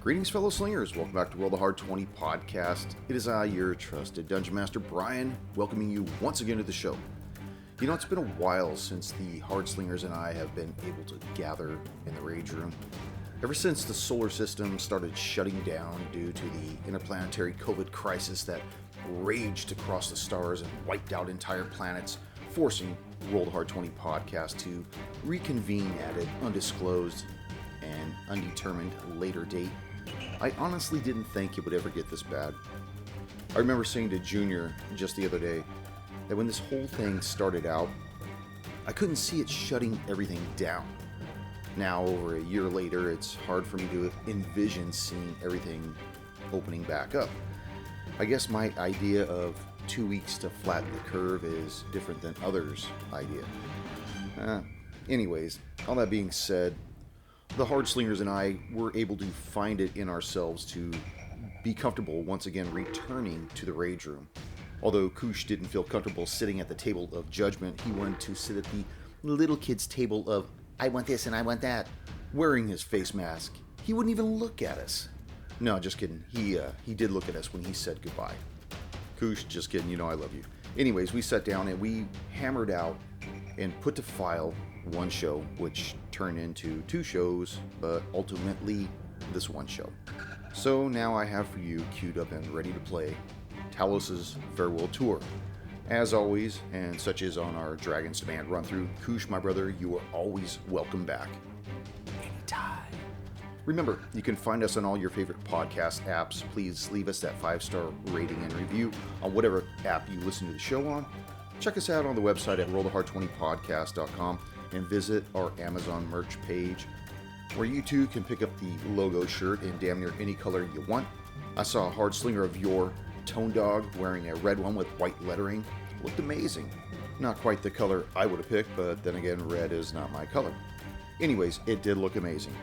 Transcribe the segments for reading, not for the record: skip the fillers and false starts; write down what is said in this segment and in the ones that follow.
Greetings, fellow slingers. Welcome back to Roll the Hard 20 podcast. It is I, your trusted Dungeon Master, Brian, welcoming you once again to the show. You know, it's been a while since the Hard Slingers and I have been able to gather in the Rage Room. Ever since the solar system started shutting down due to the interplanetary COVID crisis that raged across the stars and wiped out entire planets, forcing Roll the Hard 20 podcast to reconvene at an undisclosed and undetermined later date, I honestly didn't think it would ever get this bad. I remember saying to Junior just the other day that when this whole thing started out, I couldn't see it shutting everything down. Now, over a year later, it's hard for me to envision seeing everything opening back up. I guess my idea of 2 weeks to flatten the curve is different than others' idea. Anyways, all that being said, the Hard Slingers and I were able to find it in ourselves to be comfortable once again returning to the Rage Room. Although Koosh didn't feel comfortable sitting at the table of judgment, he wanted to sit at the little kid's table of, I want this and I want that, wearing his face mask. He wouldn't even look at us. No, just kidding. He did look at us when he said goodbye. Koosh, just kidding, you know I love you. Anyways, we sat down and we hammered out and put to file one show, which turned into two shows, but ultimately this one show. So now I have for you queued up and ready to play Talos' Farewell Tour. As always, and such is on our Dragon's Demand run-through, Koosh, my brother, you are always welcome back. Anytime. Remember, you can find us on all your favorite podcast apps. Please leave us that 5-star rating and review on whatever app you listen to the show on. Check us out on the website at rollthehard20podcast.com and visit our Amazon merch page, where you too can pick up the logo shirt in damn near any color you want. I saw a Hard Slinger of your Tone Dog wearing a red one with white lettering. Looked amazing. Not quite the color I would have picked, but then again, red is not my color. Anyways, it did look amazing.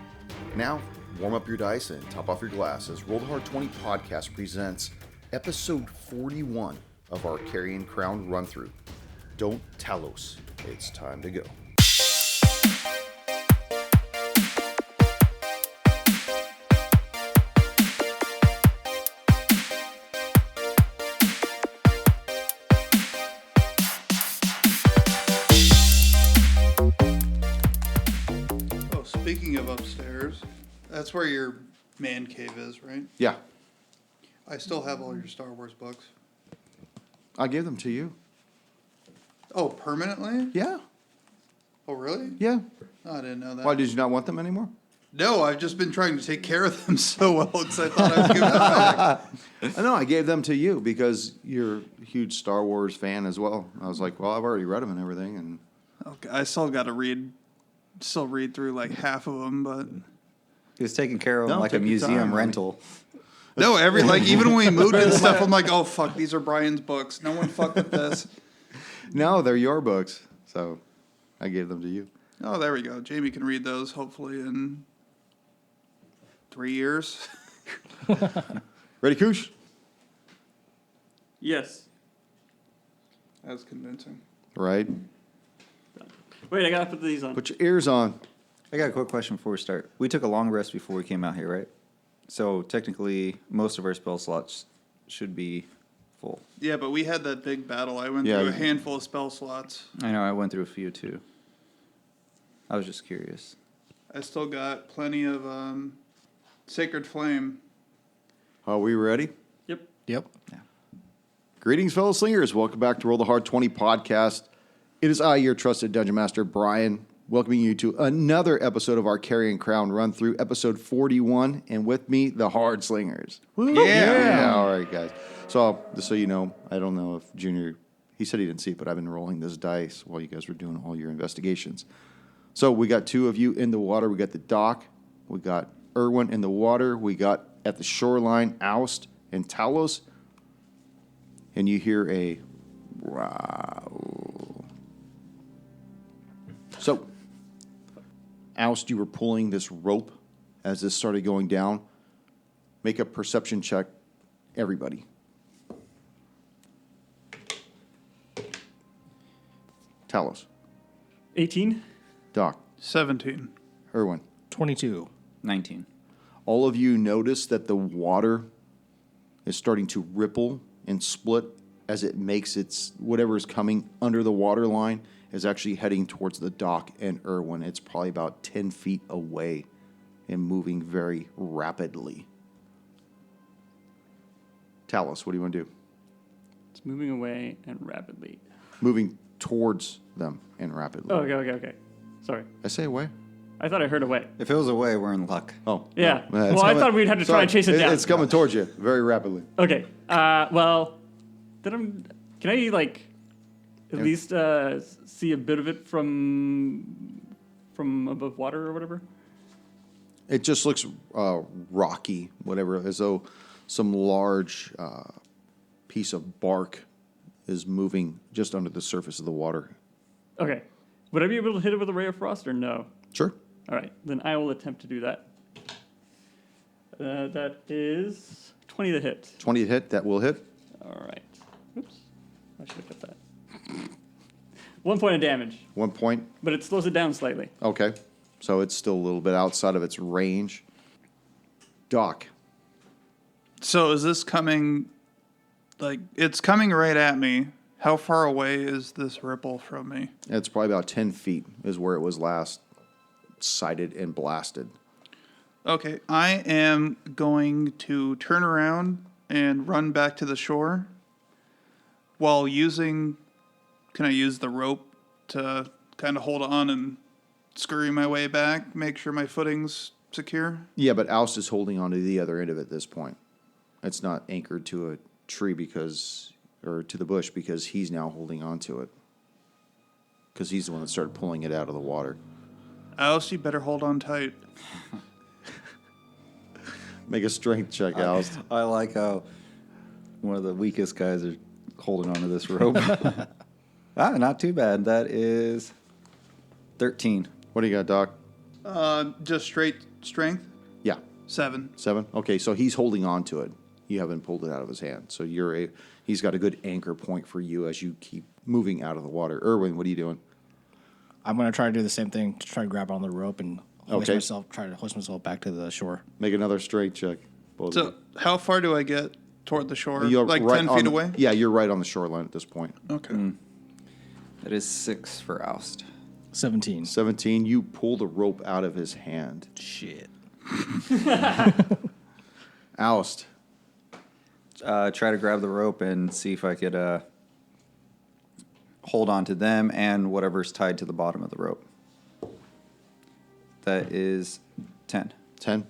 Now, warm up your dice and top off your glass as Roll the Hard 20 podcast presents episode 41 of our Carrion Crown run-through. Don't Talos. It's time to go. Speaking of upstairs, that's where your man cave is, right? Yeah. I still have all your Star Wars books. I gave them to you. Oh, permanently? Yeah. Oh, really? Yeah. Oh, I didn't know that. Why, did you not want them anymore? No, I've just been trying to take care of them so well because I thought I was giving them back. I know, I gave them to you because you're a huge Star Wars fan as well. I was like, well, I've already read them and everything. And Okay, I still got to read through like half of them, but He was taking care of them like a take your museum time, rental. no, even when we moved and stuff, I'm like, oh fuck, these are Brian's books. No one fuck with this. no, they're your books. So I gave them to you. Oh, there we go. Jamie can read those hopefully in 3 years. Ready, Koosh? Yes. That's convincing. Right. Wait, I gotta put these on. Put your ears on. I got a quick question before we start. We took a long rest before we came out here, right? So technically, most of our spell slots should be full. Yeah, but we had that big battle. I went Yeah. through a handful of spell slots. I know, I went through a few too. I was just curious. I still got plenty of Sacred Flame. Are we ready? Yep. Yeah. Greetings, fellow slingers. Welcome back to Roll the Hard 20 podcast. It is I, your trusted Dungeon Master, Brian, welcoming you to another episode of our Carrion Crown run-through, episode 41, and with me, the Hard Slingers. Yeah. All right, guys. So, just so you know, I don't know if Junior, he said he didn't see it, but I've been rolling this dice while you guys were doing all your investigations. So, we got two of you in the water. We got the dock. We got Irwin in the water. We got at the shoreline, Oust and Talos. And you hear a growl. So, Oust, you were pulling this rope as this started going down. Make a perception check, everybody. Talos. 18. Doc. 17. Irwin. 22. 19. all of you notice that the water is starting to ripple and split as it makes its whatever is coming under the water line is actually heading towards the dock and Irwin. It's probably about 10 feet away and moving very rapidly. Talos, what do you want to do? It's moving away and rapidly. Moving towards them and rapidly. Oh, okay. Sorry. I say away? I thought I heard away. If it was away, we're in luck. Oh. Yeah. no. It's Well, I coming- thought we'd have to try and chase it down. It's coming towards you very rapidly. Okay. Well, can I like at least see a bit of it from above water or whatever? It just looks rocky, whatever, as though some large piece of bark is moving just under the surface of the water. Okay. Would I be able to hit it with a ray of frost or no? Sure. All right. Then I will attempt to do that. That is 20 to hit. 20 to hit, that will hit. All right. Oops. I should have kept that. 1 point of damage, 1 point. but it slows it down slightly. Okay. So it's still a little bit outside of its range. Doc. So is this coming, like, it's coming right at me. How far away is this ripple from me? It's probably about 10 feet is where it was last sighted and blasted. Okay, I am going to turn around and run back to the shore while using, can I use the rope to kind of hold on and scurry my way back, make sure my footing's secure? Yeah, but Oust is holding on to the other end of it at this point. It's not anchored to a tree or to the bush because he's now holding on to it. Because he's the one that started pulling it out of the water. Alice, you better hold on tight. Make a strength check, Oust. I like how one of the weakest guys are holding onto this rope. Not too bad. That is 13. What do you got, Doc? Just straight strength? Yeah. 7. 7? Okay, so he's holding on to it. You haven't pulled it out of his hand. So he's got a good anchor point for you as you keep moving out of the water. Irwin, what are you doing? I'm going to try to do the same thing to try to grab on the rope and Okay. try to hoist myself back to the shore. Make another strength check. Both of So you. how far do I get toward the shore? You're Like right 10 feet on- away? Yeah, you're right on the shoreline at this point. Okay. That is 6 for Oust. 17. 17, you pull the rope out of his hand. Shit. Oust. Try to grab the rope and see if I could hold on to them and whatever's tied to the bottom of the rope. That is 10. 10.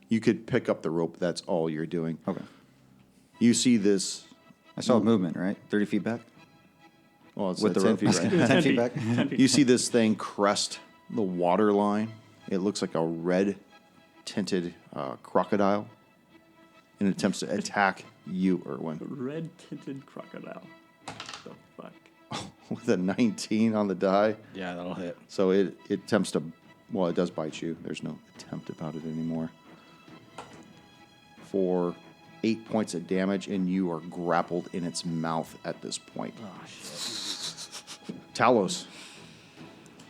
You could pick up the rope. That's all you're doing. Okay. You see this. I saw movement, right? 30 feet back? Well, it's With the 10 rope. feet, right? 10 feet back? 10 feet. You see this thing crest the water line. It looks like a red tinted crocodile and attempts to attack you, Irwin, Red tinted crocodile. The fuck? with a 19 on the die. Yeah, that'll hit. So it attempts to, well, it does bite you. There's no attempt about it anymore. For 8 points of damage, and you are grappled in its mouth at this point. Oh, shit. Talos,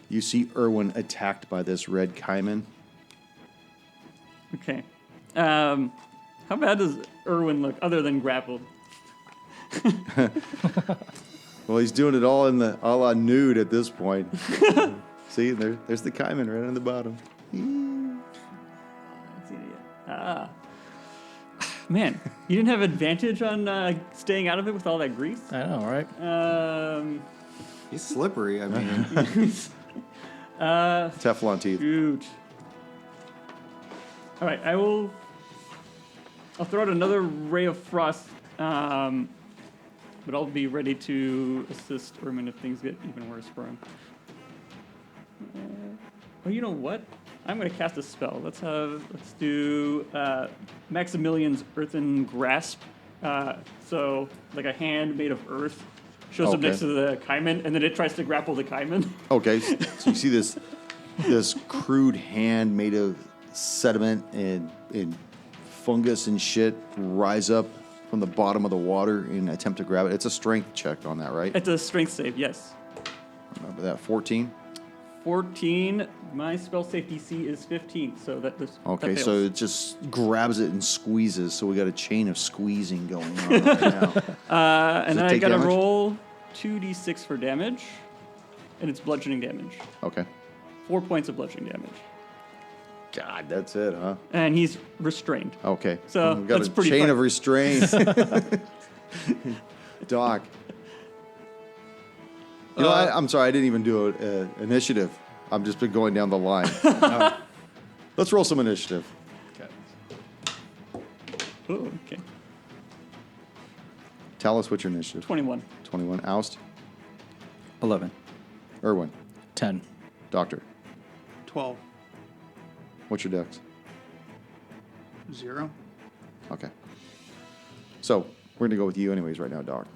you see Irwin attacked by this red caiman. Okay. How bad does Irwin look other than grappled? Well, he's doing it all in the a la nude at this point. See, there's the caiman right on the bottom. That's the idiot. Man, you didn't have advantage on staying out of it with all that grease? I know, right? He's slippery. I mean, Teflon teeth. Shoot. All right, I'll throw out another ray of frost, but I'll be ready to assist Irwin if things get even worse for him. Oh, you know what? I'm going to cast a spell. Let's do Maximilian's Earthen Grasp. So, like a hand made of earth shows up Okay. next to the caiman, and then it tries to grapple the caiman. Okay, so you see this crude hand made of sediment and fungus and shit rise up from the bottom of the water and attempt to grab it. It's a strength check on that, right? It's a strength save, yes. Remember that, 14? 14. My spell save DC is 15, so that does. Okay, that so fails. it just grabs it and squeezes. So we got a chain of squeezing going on right now. And it then I take gotta damage? roll 2d6 for damage, and it's bludgeoning damage. Okay. 4 points of bludgeoning damage, God, that's it, huh? and he's restrained. Okay. So, we got that's a pretty chain fun. of restraint. Doc. You know, I'm sorry, I didn't even do an initiative. I've just been going down the line. Let's roll some initiative. Oh, okay. Tell us what's your initiative. 21. 21. Oust. 11. Irwin. 10. Doctor. 12. What's your dex? 0. Okay. So, we're going to go with you anyways right now, Doc.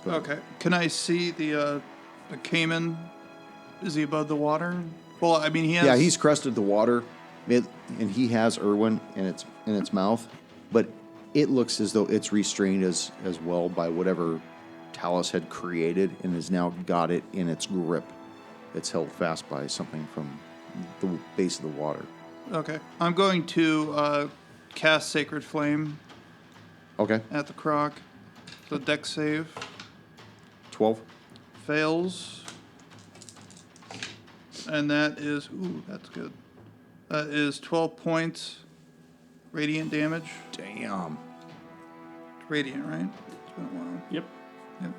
Go ahead. Okay. Can I see the caiman? Is he above the water? Well, I mean, he has... Yeah, he's crested the water, and he has Irwin in its mouth, but it looks as though it's restrained as well by whatever Talos had created and has now got it in its grip. It's held fast by something from the base of the water. Okay. I'm going to cast Sacred Flame Okay. at the croc. The dex save 12. fails. And that is... Ooh, that's good. That is 12 points radiant damage. Damn. Radiant, right? It's been a while. Yep. Yep.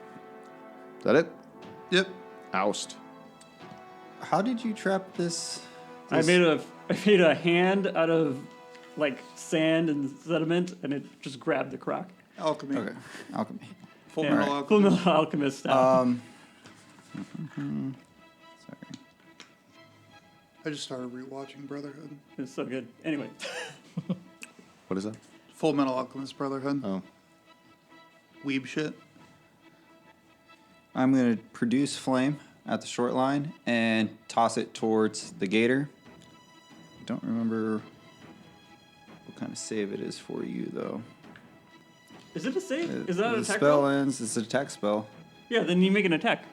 Is that it? Yep. Oust. How did you trap this? I made a hand out of like sand and sediment, and it just grabbed the croc. Alchemy. Okay. Alchemy. Full Yeah. metal Full alchemy. Metal Alchemist style. Sorry. I just started rewatching Brotherhood. It's so good. Anyway, What is that? Full Metal Alchemist Brotherhood. Oh. Weeb shit. I'm going to produce flame at the short line and toss it towards the gator. Don't remember what kind of save it is for you, though. is it a save? Is that an the attack spell roll? ends. It's an attack spell. Yeah, then you make an attack.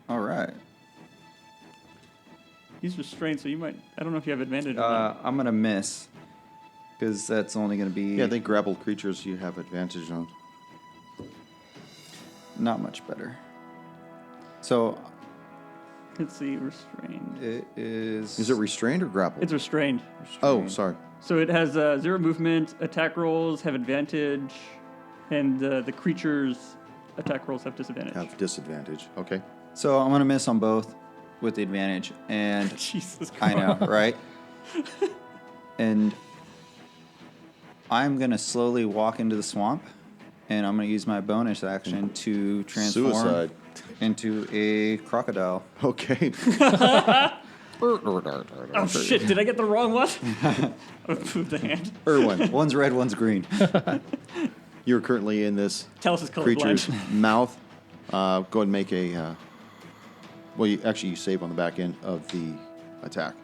All right. He's restrained, so you might. I don't know if you have advantage on I'm going to miss because that's only going to be Yeah, I think grappled creatures you have advantage on. not much better. So that. Let's see, restrained. it is. Is it restrained or grappled? It's restrained. Oh, sorry. So it has 0 movement. Attack rolls have advantage, and the creature's attack rolls have disadvantage. Have disadvantage. Okay. So I'm going to miss on both with the advantage. And Jesus Christ. I know, right? And I'm going to slowly walk into the swamp, and I'm going to use my bonus action to transform Suicide. into a crocodile. Okay. Oh shit! Did I get the wrong one? I moved the hand. Irwin, One's red, one's green. you're currently in this Talos is creature's colorblind. mouth. Go ahead and make a... well, you save on the back end of the attack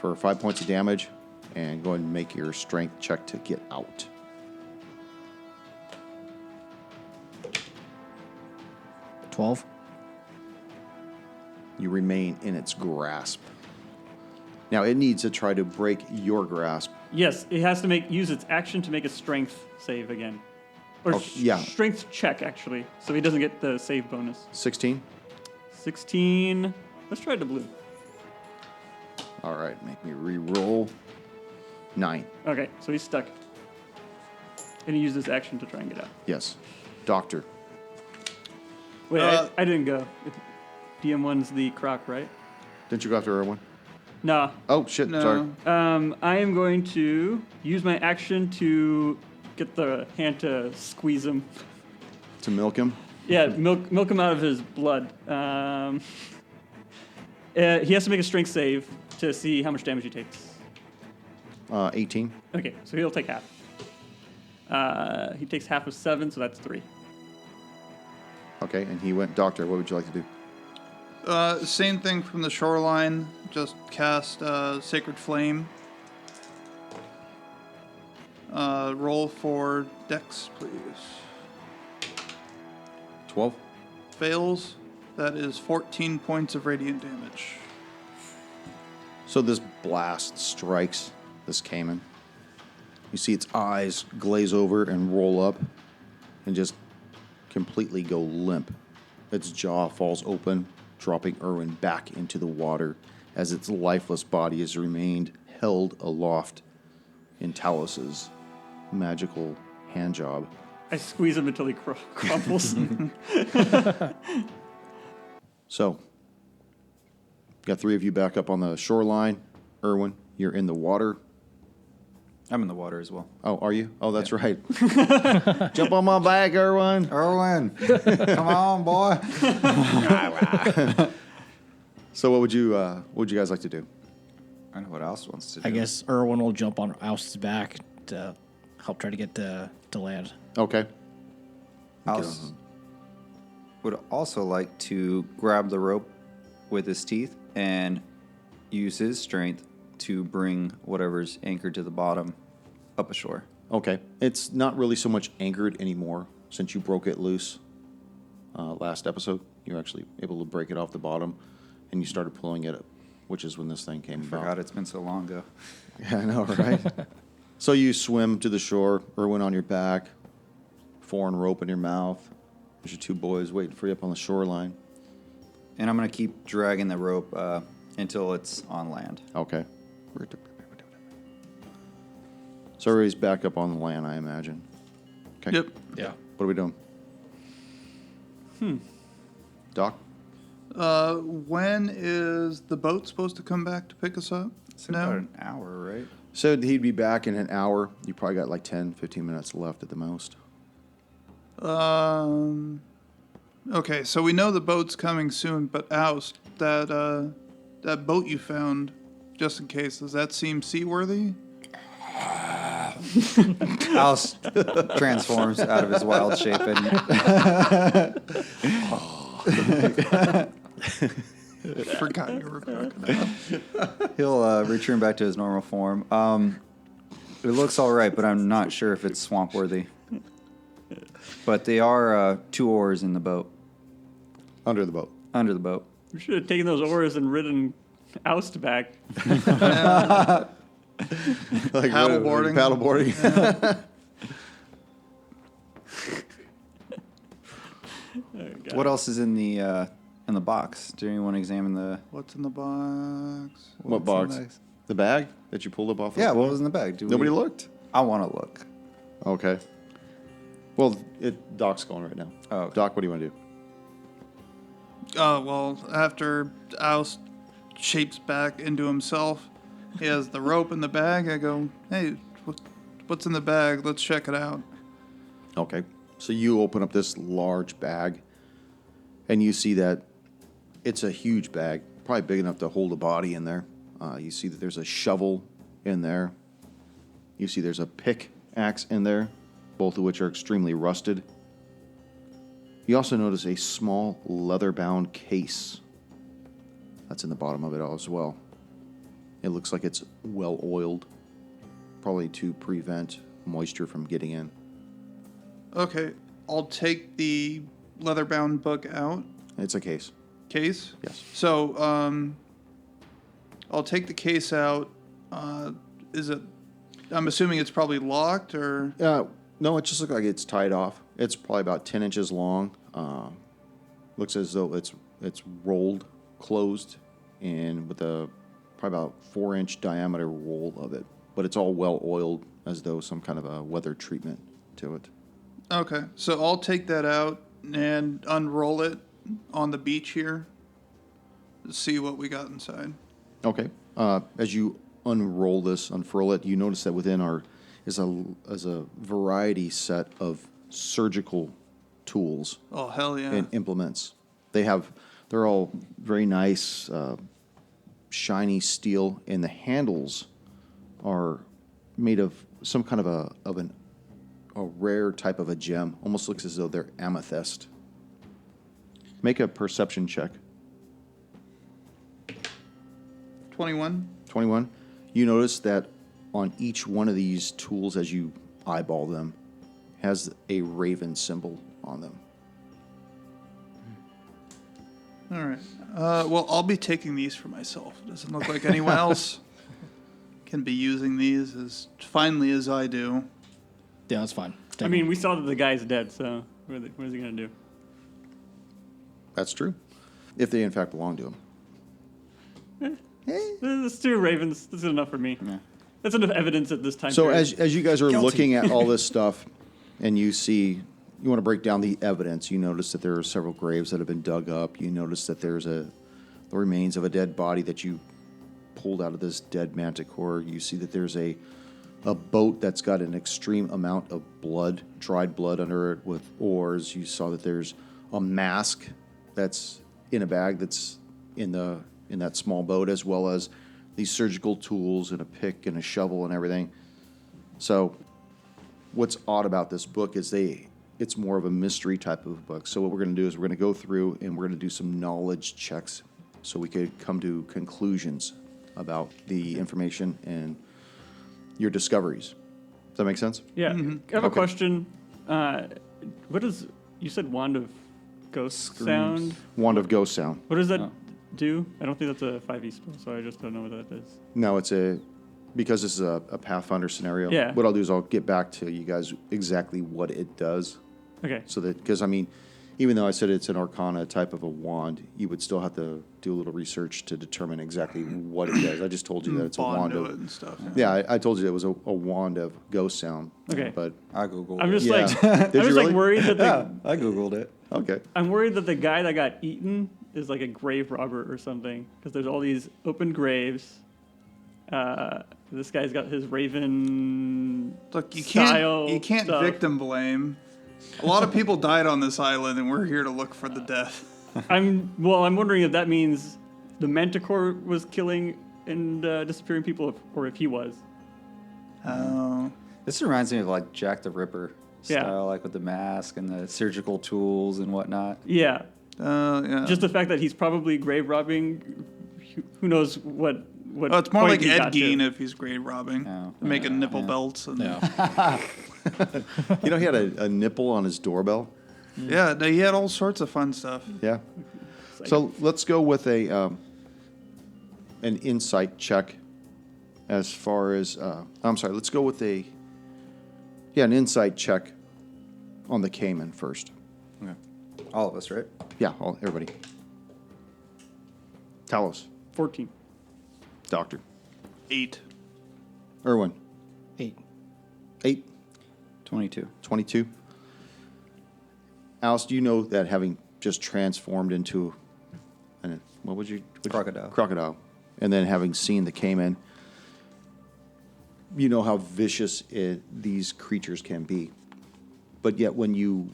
for 5 points of damage, and go ahead and make your strength check to get out. $12. You remain in its grasp. Now, it needs to try to break your grasp. Yes, it has to use its action to make a strength save again, or Oh, yeah. strength check actually, so he doesn't get the save bonus. 16? 16. Let's try the blue. All right, make me re-roll. 9. Okay, so he's stuck, and he used his action to try and get out. Yes. Doctor. Wait, I didn't go. DM1's the croc, right? Didn't you go after Irwin? No. Oh, shit. No. Sorry. I am going to use my action to get the hand to squeeze him. To milk him? Yeah, milk him out of his blood. He has to make a strength save to see how much damage he takes. 18. Okay, so he'll take half. He takes half of 7, so that's 3. Okay, and he went, Doctor, what would you like to do? Same thing from the shoreline. Just cast Sacred Flame. Roll for Dex, please. 12? Fails. That is 14 points of radiant damage. So this blast strikes this caiman. You see its eyes glaze over and roll up and just completely go limp. Its jaw falls open, dropping Irwin back into the water as its lifeless body has remained held aloft in Talos's magical hand job. I squeeze him until he crumples. So, got three of you back up on the shoreline. Irwin, you're in the water. I'm in the water as well. Oh, are you? Oh, that's right. Jump on my back, Irwin. Erwin, come on, boy. So, what would you guys like to do? I know what else wants to do. I guess Erwin will jump on Oust's back to help try to get to land. Okay. Alice would also like to grab the rope with his teeth and use his strength to bring whatever's anchored to the bottom up ashore. Okay. It's not really so much anchored anymore since you broke it loose last episode. You were actually able to break it off the bottom, and you started pulling it up, which is when this thing came about. Forgot it's been so long ago. Yeah, I know, right? So you swim to the shore, Irwin on your back, foreign rope in your mouth. There's your two boys waiting for you up on the shoreline. And I'm going to keep dragging the rope until it's on land. Okay. So everybody's back up on the land, I imagine. Okay. Yep. Yeah. What are we doing? Doc? When is the boat supposed to come back to pick us up? It's about an hour, right? Said he'd be back in an hour. You probably got like 10, 15 minutes left at the most. Okay, so we know the boat's coming soon, but Oust, that boat you found, just in case, does that seem seaworthy? Alice transforms out of his wild shape and Forgot you were a crocodile. he'll return back to his normal form. It looks all right, but I'm not sure if it's swamp worthy. But they are 2 oars in the boat, Under the boat. under the boat. We should have taken those oars and ridden Oust back. Like Paddleboarding. Paddleboarding. What else is in the box? Did anyone examine the? What's in the box? What box? The bag that you pulled up off Yeah, of? what was in the bag? Nobody looked? I want to look. Okay. Well, Doc's going right now. Oh, okay. Doc, what do you want to do? Well, after Oust shapes back into himself, he has the rope in the bag. I go, hey, what's in the bag? Let's check it out. Okay. So you open up this large bag, and you see that it's a huge bag, probably big enough to hold a body in there. You see that there's a shovel in there. You see there's a pickaxe in there, both of which are extremely rusted. You also notice a small leather-bound case that's in the bottom of it as well. It looks like it's well-oiled, probably to prevent moisture from getting in. Okay, I'll take the leather-bound book out. It's a case. Case? Yes. So, I'll take the case out. Is it... I'm assuming it's probably locked, or... No, it just looks like it's tied off. It's probably about 10 inches long. Looks as though it's rolled, closed, and with a probably about 4-inch diameter roll of it. But it's all well oiled, as though some kind of a weather treatment to it. Okay, so I'll take that out and unroll it on the beach here to see what we got inside. Okay. As you unfurl it, you notice that within is a variety set of surgical tools Oh, hell yeah. and implements. They're all very nice, shiny steel, and the handles are made of some kind of a rare type of a gem. Almost looks as though they're amethyst. Make a perception check. 21? 21. You notice that on each one of these tools, as you eyeball them, has a raven symbol on them. All right. Well, I'll be taking these for myself. It doesn't look like anyone else can be using these as finely as I do. Yeah, that's fine. I mean, we saw that the guy's dead, so what is he going to do? That's true. If they in fact belong to him. It's two ravens. That's enough for me. Yeah. That's enough evidence at this time. So period. as you guys are looking at all this stuff, and you want to break down the evidence, you notice that there are several graves that have been dug up. You notice that there's the remains of a dead body that you pulled out of this dead manticore. You see that there's a boat that's got an extreme amount of blood, dried blood under it with oars. You saw that there's a mask that's in a bag that's in that small boat, as well as these surgical tools and a pick and a shovel and everything. So what's odd about this book is it's more of a mystery type of book. So what we're going to do is we're going to go through and we're going to do some knowledge checks so we could come to conclusions about the information and your discoveries. Does that make sense? Yeah. I have a question. What is, you said wand of ghost sound? Wand of Ghost Sound. What does that do? I don't think that's a 5e spell, so I just don't know what that is. No, because this is a Pathfinder scenario. Yeah. What I'll do is I'll get back to you guys exactly what it does. Okay. So that, because I mean, even though I said it's an Arcana type of a wand, you would still have to do a little research to determine exactly what it does. I just told you that it's a Bond wand to of. it and stuff. Yeah, I told you it was a wand of ghost sound. Okay. But I googled I'm it. just Yeah. like, Did I'm you just really? like worried that Yeah, I googled it. okay. I'm worried that the guy that got eaten is like a grave robber or something, because there's all these open graves. This guy's got his raven. Look, you style can't stuff. victim blame. A lot of people died on this island, and we're here to look for the death. I'm wondering if that means the Manticore was killing and disappearing people, or if he was. Oh. This reminds me of like Jack the Ripper Yeah. style, like with the mask and the surgical tools and whatnot. Yeah. Yeah. Just the fact that he's probably grave robbing. Who knows what? Oh, it's more point like he Ed got to. Gein if he's grave robbing, Oh. making nipple belts and Yeah. You know, he had a nipple on his doorbell. yeah, he had all sorts of fun stuff. Yeah. So let's go with an insight check. As far as I'm sorry, let's go with an insight check on the Cayman first. Okay. All of us, right? Yeah, everybody. Talos, 14. Doctor, 8. Irwin, 8. 8, 22. 22. Alice, do you know that having just transformed into crocodile, and then having seen the Cayman, you know how vicious these creatures can be. But yet when you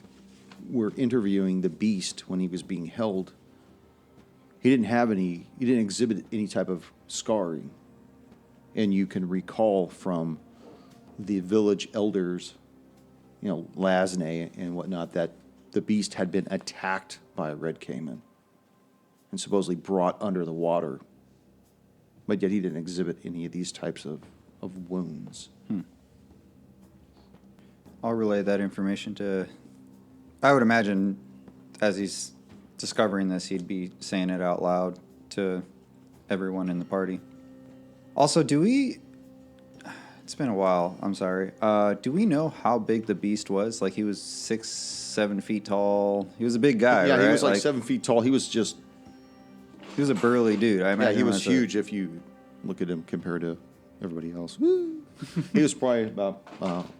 were interviewing the beast when he was being held, he didn't exhibit any type of scarring. And you can recall from the village elders, Lasney and whatnot, that the beast had been attacked by a red caiman and supposedly brought under the water. But yet he didn't exhibit any of these types of wounds. I'll relay that information to. I would imagine as he's discovering this, he'd be saying it out loud to everyone in the party. Also, it's been a while, I'm sorry. Do we know how big the beast was? Like, he was 6-7 feet tall. He was a big guy, Yeah, right? he was like 7 feet tall. He was just, He was a burly dude. I imagine he was that's huge if you look at him compared to everybody else. Woo. He was probably about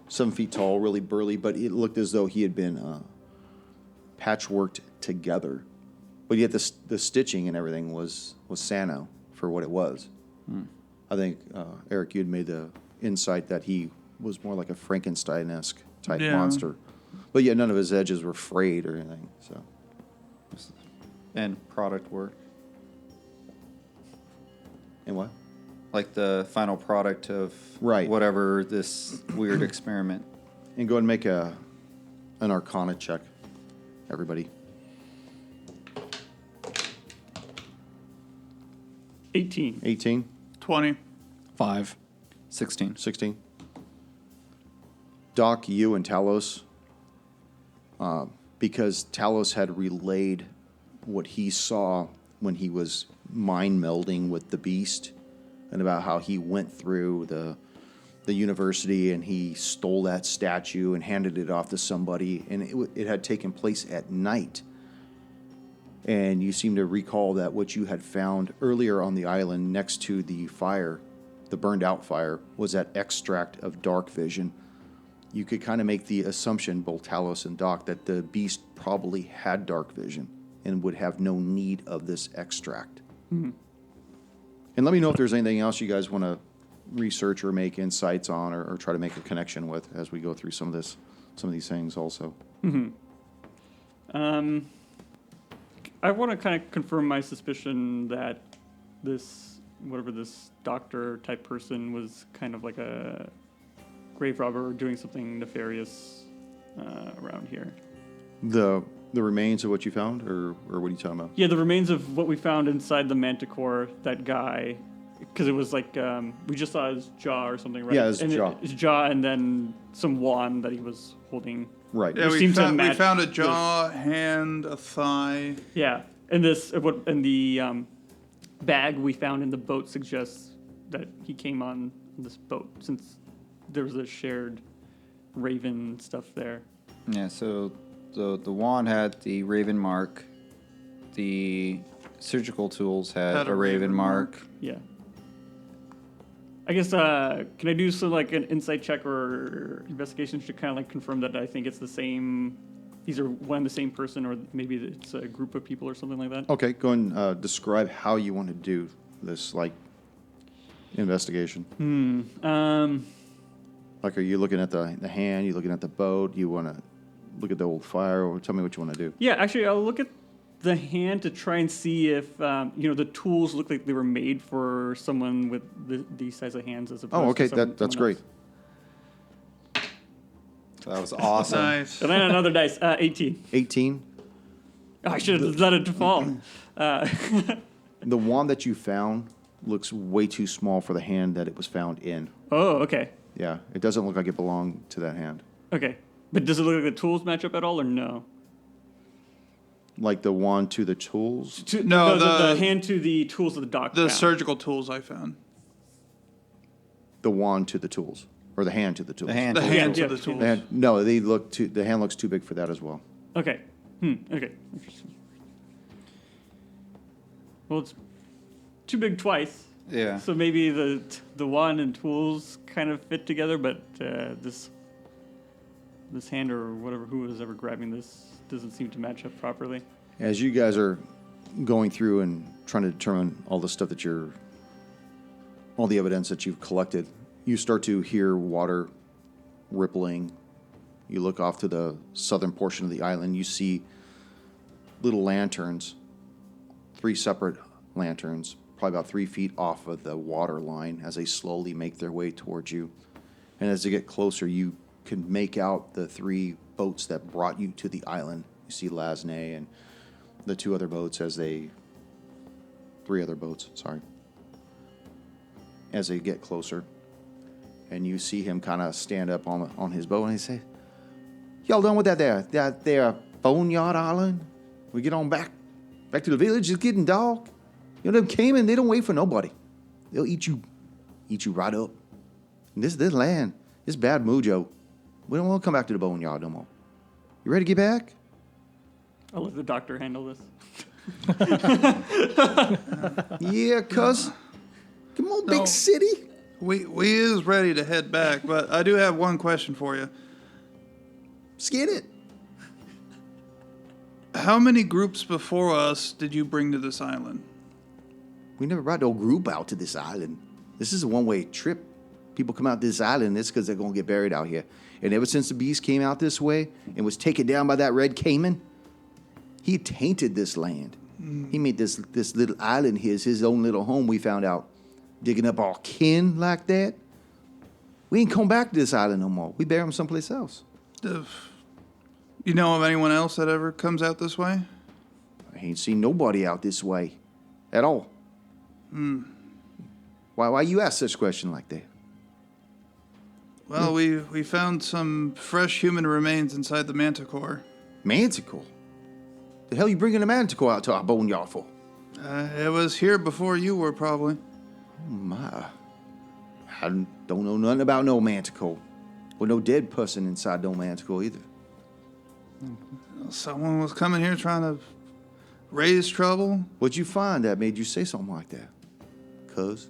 7 feet tall, really burly, but it looked as though he had been patchworked together. But yet the stitching and everything was Sano for what it was. I think, Eric, you had made the insight that he was more like a Frankenstein-esque type monster. But yet none of his edges were frayed or anything. So, And product work. and what? Like the final product of Right. whatever this weird experiment. And go ahead and make an Arcana check, everybody. 18. 18, 20. 5. 16. 16. Doc, you and Talos, because Talos had relayed what he saw when he was mind melding with the beast, and about how he went through the university and he stole that statue and handed it off to somebody, and it had taken place at night. And you seem to recall that what you had found earlier on the island next to the fire, the burned out fire, was that extract of dark vision. You could kind of make the assumption, both Talos and Doc, that the beast probably had dark vision and would have no need of this extract. Mm-hmm. And let me know if there's anything else you guys want to research or make insights on, or try to make a connection with as we go through some of these things also. I want to kind of confirm my suspicion that whatever this doctor type person was kind of like a grave robber or doing something nefarious around here. The remains of what you found, or what are you talking about? Yeah, the remains of what we found inside the manticore, that guy, because it was like, we just saw his jaw or something, right? Yeah, his jaw. His jaw, and then some wand that he was holding. Right. Yeah, Which we seems to found match a jaw, hand, a thigh. Yeah, and the bag we found in the boat suggests that he came on this boat, since there was a shared raven stuff there. Yeah, so the wand had the raven mark. The surgical tools had a raven mark. Yeah. I guess, can I do some like an insight check or investigation to kind of like confirm that I think it's the same, these are one and the same person, or maybe it's a group of people or something like that? Okay, go and describe how you want to do this, like, investigation. Like, are you looking at the hand? You looking at the boat? You want to look at the old fire? Or tell me what you want to do. Yeah, actually, I'll look at the hand to try and see if, the tools look like they were made for someone with these size of hands as opposed Okay, to that's someone great. else. That was awesome. Nice. And then another dice, 18. 18. Oh, I should have let it fall. The wand that you found looks way too small for the hand that it was found in. Oh, okay. Yeah, it doesn't look like it belonged to that hand. Okay. But does it look like the tools match up at all, or no? Like the wand to the tools? No, the hand to the tools of the dock. The found. surgical tools I found. The wand to the tools, or the hand to the tools? The hand. The to hand yeah, to the yeah. tools. The hand, no, the hand looks too big for that as well. Okay. Okay. Interesting. Well, it's too big twice. Yeah. So maybe the wand and tools kind of fit together, but this hand or whatever, who was ever grabbing this, doesn't seem to match up properly. As you guys are going through and trying to determine all the stuff all the evidence that you've collected, you start to hear water rippling. You look off to the southern portion of the island. You see little lanterns, 3 separate lanterns, probably about 3 feet off of the water line as they slowly make their way towards you. And as they get closer, you can make out the 3 boats that brought you to the island. You see Lasney and the 2 other boats 3 other boats, sorry. As they get closer, and you see him kind of stand up on his boat, and he say, "Y'all done with that there boneyard island? We get on back to the village. It's getting dark. You know them Cayman, they don't wait for nobody. They'll eat you right up. And this land, this bad mojo. We don't want to come back to the boneyard no more. You ready to get back?" I'll let the doctor handle this. Yeah, cuz. Come on, No. big city. We is ready to head back, but I do have one question for you. Skid it. How many groups before us did you bring to this island? We never brought no group out to this island. This is a one-way trip. People come out to this island, it's because they're going to get buried out here. And ever since the beast came out this way and was taken down by that red caiman, he tainted this land. He made this little island his own little home, we found out. Digging up our kin like that. We ain't come back to this island no more. We bury him someplace else. You know of anyone else that ever comes out this way? I ain't seen nobody out this way at all. Why you ask such a question like that? Well, we found some fresh human remains inside the manticore. Manticore? The hell you bringing a manticore out to our boneyard for? It was here before you were, probably. Oh, my. I don't know nothing about no manticore. Or no dead person inside no manticore either. Someone was coming here trying to raise trouble. What'd you find that made you say something like that? Cuz?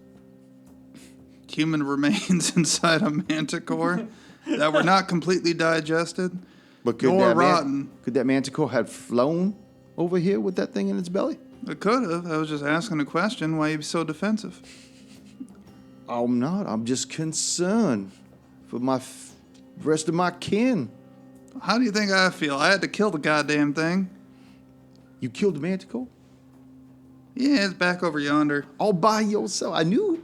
Human remains inside a manticore that were not completely digested. But could Nor that rotten. could that manticore have flown over here with that thing in its belly? It could have. I was just asking a question. Why are you so defensive? I'm not. I'm just concerned for my rest of my kin. How do you think I feel? I had to kill the goddamn thing. You killed the manticore? Yeah, it's back over yonder. All by yourself. I knew.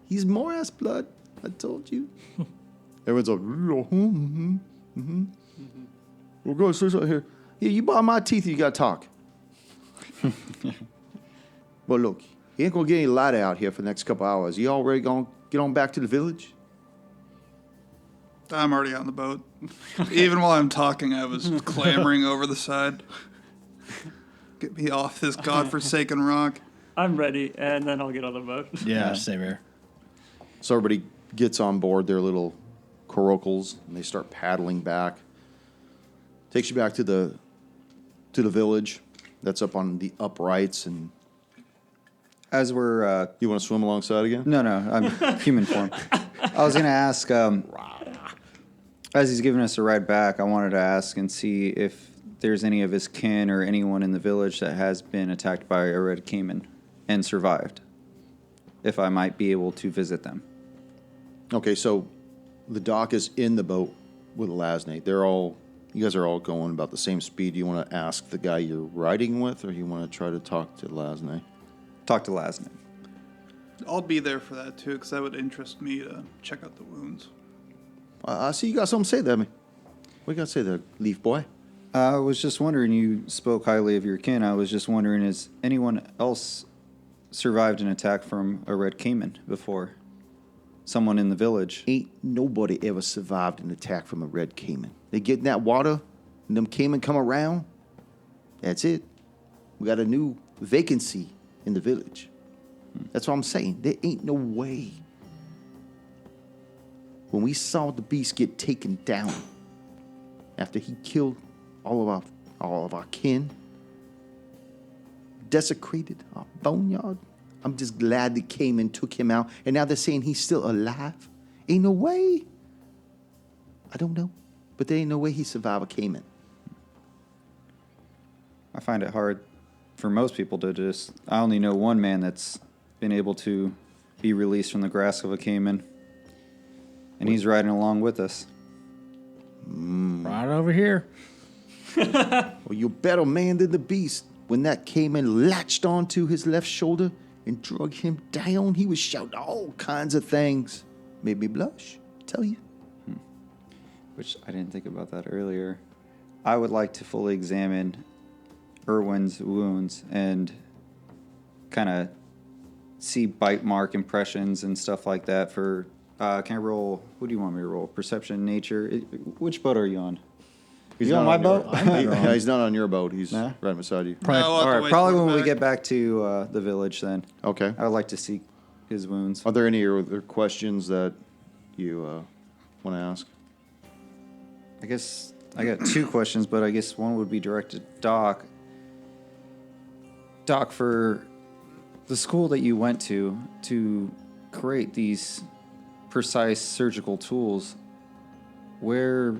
He's Morass blood. I told you. Everyone's like, We're going to sit right here. Yeah, you bought my teeth, you got to talk. But look, he ain't going to get any lighter out here for the next couple hours. You already going to get on back to the village? I'm already on the boat. Even while I'm talking, I was clambering over the side. Get me off this godforsaken rock. I'm ready, and then I'll get on the boat. Yeah, same here. So everybody gets on board their little coracles, and they start paddling back. Takes you back to the village that's up on the uprights, and As we're you want to swim alongside again? no, I'm human form. I was gonna ask, as he's giving us a ride back, I wanted to ask and see if there's any of his kin or anyone in the village that has been attacked by a red caiman and survived. If I might be able to visit them. Okay, so the dock is in the boat with Lasnate. You guys are all going about the same speed. Do you want to ask the guy you're riding with, or you want to try to talk to Lasnate? Talk to Lasnate. I'll be there for that, too, because that would interest me to check out the wounds. I see you got something to say there, man. What you got to say there, Leaf Boy? I was just wondering, you spoke highly of your kin. I was just wondering, has anyone else survived an attack from a red caiman before? Someone in the village? Ain't nobody ever survived an attack from a red caiman. They get in that water, and them caiman come around. That's it. We got a new vacancy in the village. That's what I'm saying. There ain't no way. When we saw the beast get taken down, after he killed all of our kin, desecrated our boneyard, I'm just glad they came and took him out, and now they're saying he's still alive. Ain't no way. I don't know, but there ain't no way he survived a caiman. I find it hard for most people to just... I only know one man that's been able to be released from the grasp of a caiman, and he's riding along with us. Right over here. Well, you're better man than the beast. When that caiman latched onto his left shoulder and drug him down, he was shouting all kinds of things. Made me blush, tell you. Which I didn't think about that earlier. I would like to fully examine Irwin's wounds and kind of see bite mark impressions and stuff like that for... can I roll... What do you want me to roll? Perception, nature? Which boat are you on? He's You on not my boat? Yeah, he's not on your boat. He's Nah? right beside you. No, I'll have All to right, wait probably till when we're we back. get back to the village then. Okay. I would like to see his wounds. Are there any other questions that you want to ask? I guess I got two questions, but I guess one would be directed to Doc. Doc, for the school that you went to create these precise surgical tools, where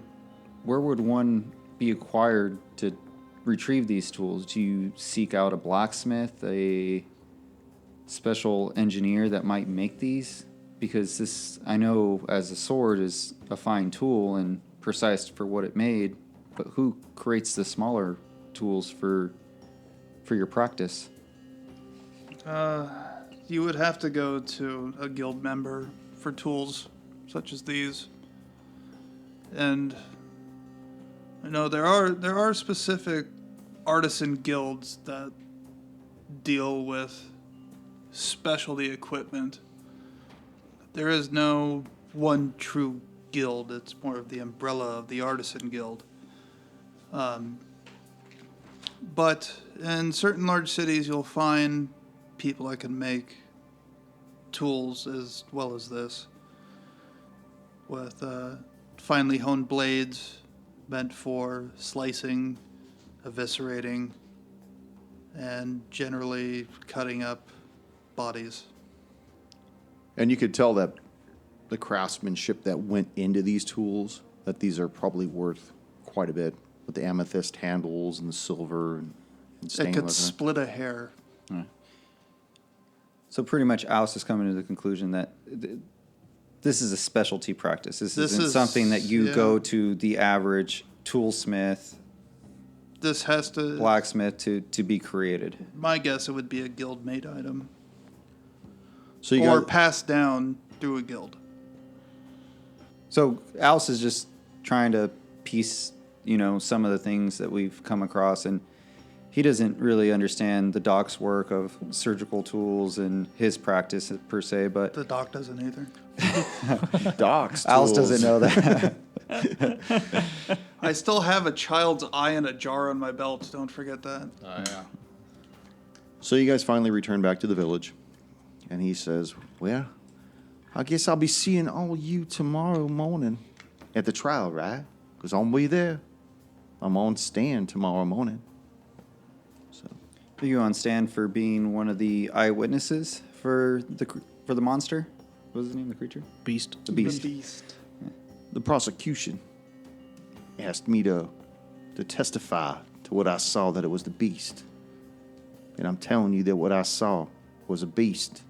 would one be acquired to retrieve these tools? Do you seek out a blacksmith, a special engineer that might make these? Because this, I know as a sword, is a fine tool and precise for what it made, but who creates the smaller tools for your practice? You would have to go to a guild member for tools such as these. And you know, there are specific artisan guilds that deal with specialty equipment. There is no one true guild. It's more of the umbrella of the artisan guild. But in certain large cities, you'll find people that can make tools as well as this, with finely honed blades meant for slicing, eviscerating, and generally cutting up bodies. And you could tell that the craftsmanship that went into these tools, that these are probably worth quite a bit, with the amethyst handles and the silver and It stainless. could split a hair. So pretty much Alice is coming to the conclusion that this is a specialty practice. This isn't something that you go to the average toolsmith, This has to... blacksmith to be created. My guess, it would be a guild-made item. So you Or got passed down through a guild. So Alice is just trying to piece, some of the things that we've come across, and he doesn't really understand the doc's work of surgical tools and his practice per se, but The doc doesn't either. docs. Alice tools. doesn't know that. I still have a child's eye in a jar on my belt. Don't forget that. Yeah. So you guys finally return back to the village, and he says, "Well, I guess I'll be seeing all you tomorrow morning at the trial, right? Because I'll be there. I'm on stand tomorrow morning." So Are you on stand for being one of the eyewitnesses for the monster? What was his name, the creature? Beast. The beast. The beast. the prosecution asked me to testify to what I saw, that it was the beast. And I'm telling you that what I saw was a beast.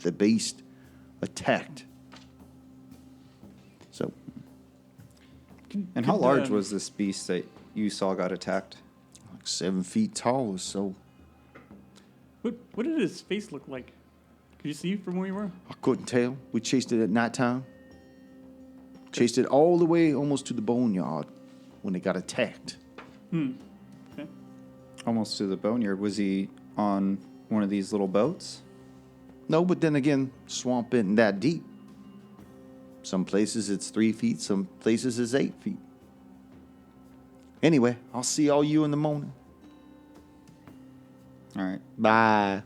The beast attacked. So, And how Could, large was this beast that you saw got attacked? like 7 feet tall or so. What did his face look like? Could you see from where you were? I couldn't tell. We chased it at nighttime. Chased it all the way almost to the boneyard when it got attacked. Okay. Almost to the boneyard. Was he on one of these little boats? No, but then again, swamp isn't that deep. Some places it's 3 feet, some places it's 8 feet. Anyway, I'll see all you in the morning. All right. Bye.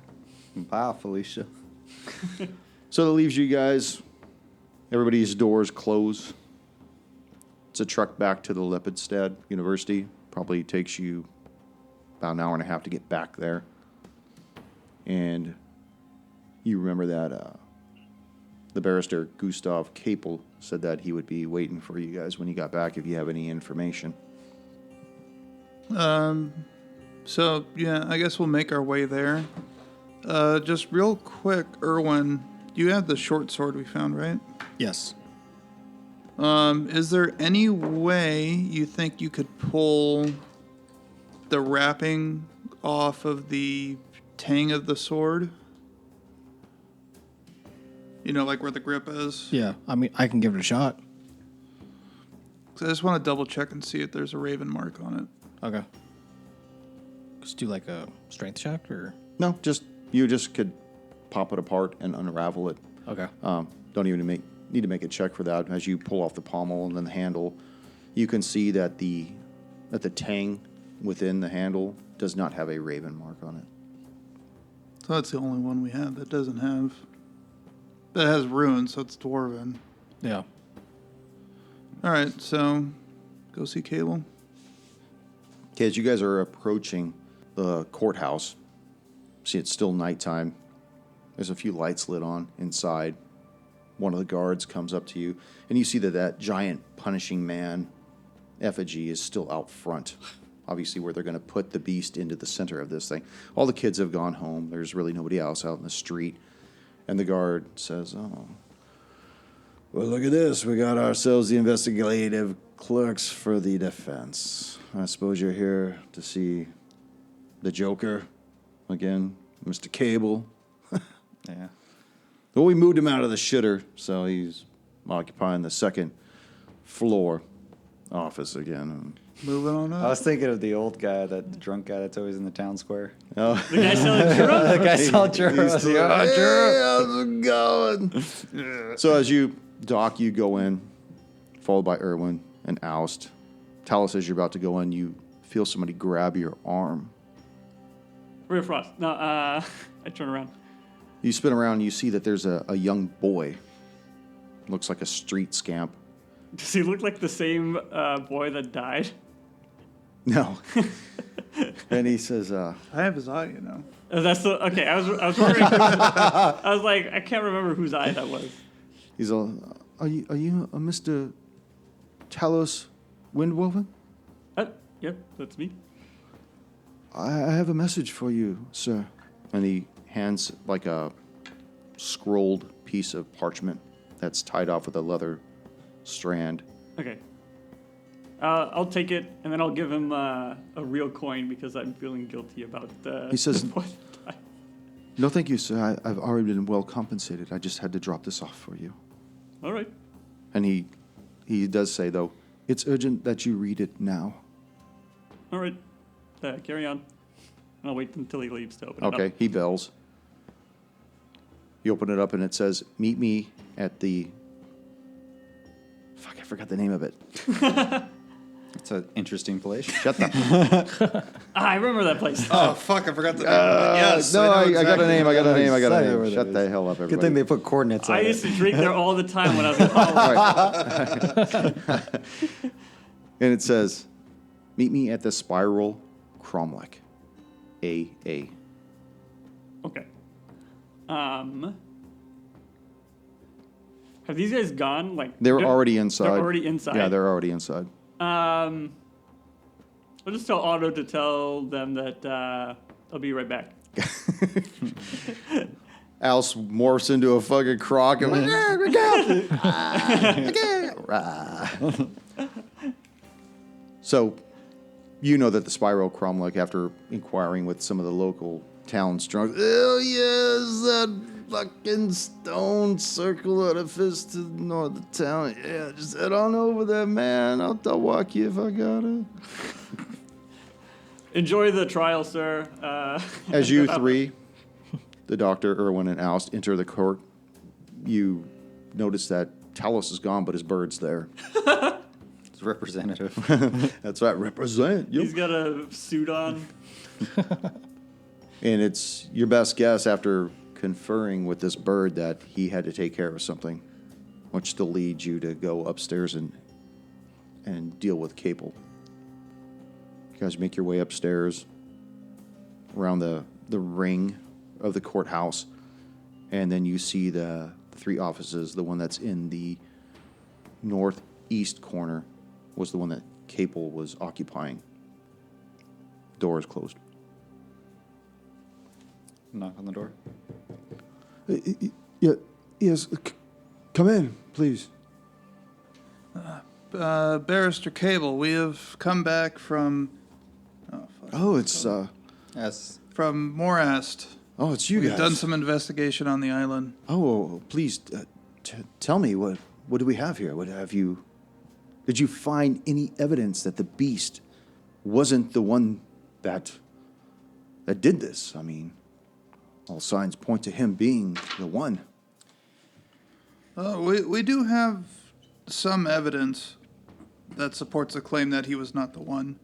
Bye, Felicia. So that leaves you guys. Everybody's doors close. It's a truck back to the Lepidstad University. Probably takes you about an hour and a half to get back there. And you remember that the barrister, Gustav Capel, said that he would be waiting for you guys when you got back if you have any information. So, yeah, I guess we'll make our way there. Just real quick, Erwin, you have the short sword we found, right? Yes. Is there any way you think you could pull the wrapping off of the tang of the sword? You know, like where the grip is? Yeah. I mean, I can give it a shot. 'Cause I just want to double check and see if there's a raven mark on it. Okay. Just do like a strength check or. No, you just could pop it apart and unravel it. Okay. Don't even need to make a check for that. As you pull off the pommel and then the handle, you can see that the tang within the handle does not have a raven mark on it. So that's the only one we have that doesn't have. That has runes, so it's dwarven. Yeah. All right, so go see Cable. Okay, as you guys are approaching the courthouse, see it's still nighttime. There's a few lights lit on inside. One of the guards comes up to you, and you see that giant punishing man effigy is still out front. Obviously, where they're going to put the beast into the center of this thing. All the kids have gone home. There's really nobody else out in the street. And the guard says, "Oh, well, look at this. We got ourselves the investigative clerks for the defense. I suppose you're here to see the Joker again, Mr. Cable." Yeah. Well, we moved him out of the shitter, so he's occupying the second floor office again. Moving on I up. was thinking of the old guy, the drunk guy that's always in the town square. Oh, The guy selling churros? The guy selling churros. hey, how's it going? So as you dock, you go in, followed by Erwin and Oust. Talos, as you're about to go in, you feel somebody grab your arm. Real Frost. No, I turn around. You spin around and you see that there's a young boy. Looks like a street scamp. Does he look like the same boy that died? No. And he says, I have his eye, you know. That's the okay. I was wondering. I was like, I can't remember whose eye that was. he's all, are you Mr. Talos Windwoven? Yep, that's me. I have a message for you, sir. And he hands like a scrolled piece of parchment that's tied off with a leather strand. Okay. I'll take it, and then I'll give him a real coin because I'm feeling guilty about the. He says, the boy that died. No, thank you, sir. I've already been well compensated. I just had to drop this off for you. All right. And he does say, though, it's urgent that you read it now. All right. Carry on. And I'll wait until he leaves to open it up. Okay, he bells. You open it up and it says, meet me at the... Fuck, I forgot the name of it. It's an interesting place. Shut the... I remember that place. Oh, fuck, I forgot the name. Yes. no, I got a name, I got a name. Exactly where that Shut is. the hell up, everybody. Good thing they put coordinates on I it. used to drink there all the time when I was in college. And it says, meet me at the Spiral Cromlech. AA. Okay. Have these guys gone? Like They're already inside. They're already inside. Yeah, they're already inside. I'll just tell Otto to tell them that I'll be right back. Alice morphs into a fucking croc and So, you know that the Spiral Cromlech, after inquiring with some of the local towns drunk, oh yes, that fucking stone circle edifice to the north of town. Yeah, just head on over there, man. I'll walk you if I gotta. Enjoy the trial, sir. As you three, the doctor, Irwin, and Oust, enter the court, you notice that Talos is gone, but his bird's there. It's representative. That's right, represent. Yep. He's got a suit on. And it's your best guess after conferring with this bird that he had to take care of something, which still leads you to go upstairs and deal with Capel. You guys make your way upstairs around the ring of the courthouse, and then you see the three offices. The one that's in the northeast corner was the one that Capel was occupying. Door is closed. Knock on the door. Yeah, yes, come in, please. Barrister Cable, we have come back from... Oh, it's Yes. From Morast. oh, it's you We've guys. done some investigation on the island. Oh, please tell me what do we have here? What have you? Did you find any evidence that the beast wasn't the one that did this? I mean, all signs point to him being the one. We do have some evidence that supports the claim that he was not the one.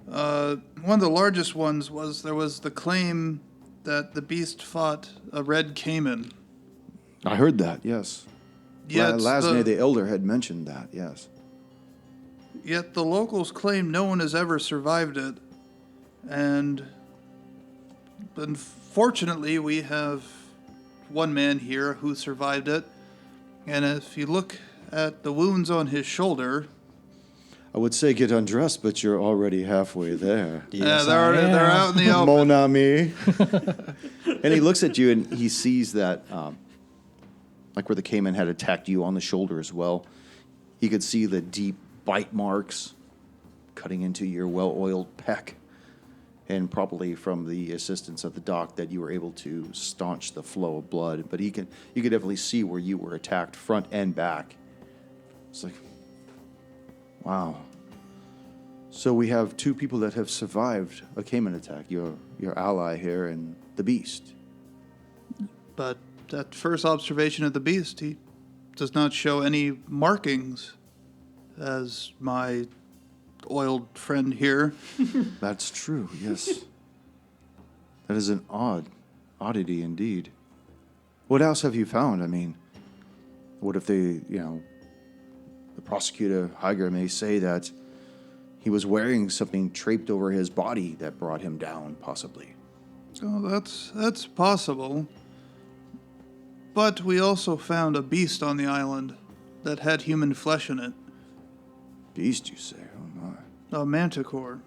One of the largest ones was there was the claim that the beast fought a red caiman. I heard that. Yes. Yet Lasne the Elder had mentioned that. Yes. Yet the locals claim no one has ever survived it, and unfortunately we have one man here who survived it, and if you look at the wounds on his shoulder... I would say get undressed, but you're already halfway there. Yeah, they're out in the open. Mon ami. And he looks at you and he sees that, like where the caiman had attacked you on the shoulder as well. He could see the deep bite marks cutting into your well-oiled pec. And probably from the assistance of the doc that you were able to staunch the flow of blood. But you could definitely see where you were attacked front and back. It's like, wow. So we have two people that have survived a caiman attack. Your ally here and the beast. But at first observation of the beast, he does not show any markings as my oiled friend here. That's true, yes. That is an oddity indeed. What else have you found? I mean, what if they, the prosecutor, Higer, may say that he was wearing something draped over his body that brought him down, possibly. Oh, that's possible. But we also found a beast on the island that had human flesh in it. Beast, you say? Oh, my. A manticore.